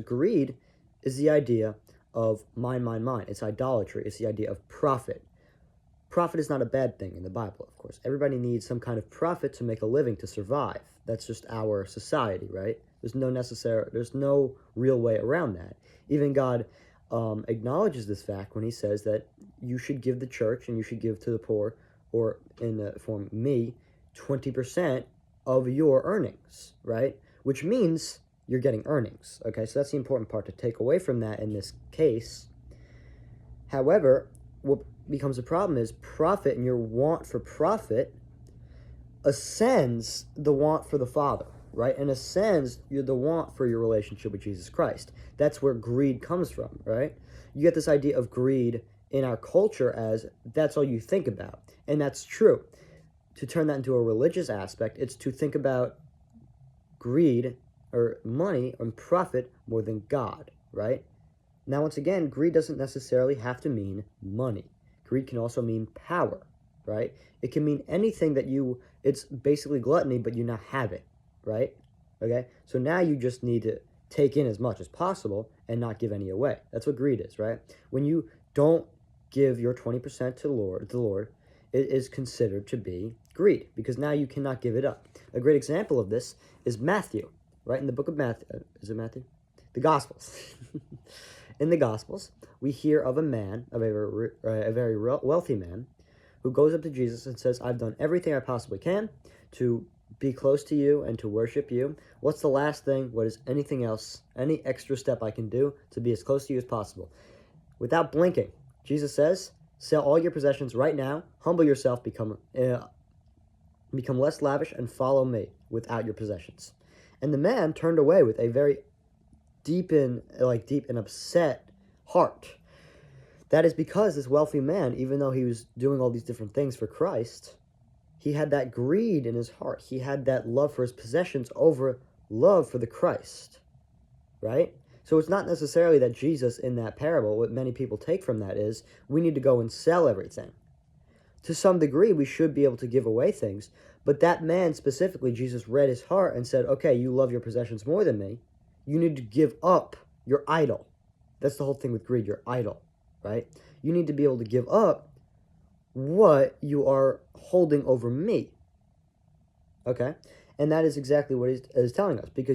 Greed is the idea of mine. It's idolatry. It's the idea of profit. Profit is not a bad thing in the Bible, of course. Everybody needs some kind of profit to make a living, to survive. That's just our society, right? There's no real way around that. Even God acknowledges this fact when he says that you should give the church and you should give to the poor, or in the form me, 20% of your earnings, right? Which means you're getting earnings, okay? So that's the important part to take away from that in this case. However, what becomes a problem is profit, and your want for profit ascends the want for the Father, right? And ascends the want for your relationship with Jesus Christ. That's where greed comes from, right? You get this idea of greed in our culture as that's all you think about. And that's true. To turn that into a religious aspect, it's to think about greed or money and profit more than God, right? Now, once again, greed doesn't necessarily have to mean money. Greed can also mean power, right? It can mean anything that it's basically gluttony, but you not have it, right? Okay? So now you just need to take in as much as possible and not give any away. That's what greed is, right? When you don't give your 20% to the Lord, it is considered to be greed, because now you cannot give it up. A great example of this is Matthew, right? In the book of Matthew, is it Matthew? The Gospels. In the Gospels, we hear of a man, a very wealthy man, who goes up to Jesus and says, I've done everything I possibly can to be close to you and to worship you. What's the last thing? What is anything else, any extra step I can do to be as close to you as possible? Without blinking, Jesus says, sell all your possessions right now, humble yourself, become less lavish, and follow me without your possessions. And the man turned away with a very deep and upset heart. That is because this wealthy man, even though he was doing all these different things for Christ, he had that greed in his heart. He had that love for his possessions over love for the Christ, right? So it's not necessarily that Jesus in that parable, what many people take from that is, we need to go and sell everything. To some degree, we should be able to give away things, but that man specifically, Jesus read his heart and said, okay, you love your possessions more than me. You need to give up your idol. That's the whole thing with greed, your idol, right? You need to be able to give up what you are holding over me, okay? And that is exactly what he is telling us, because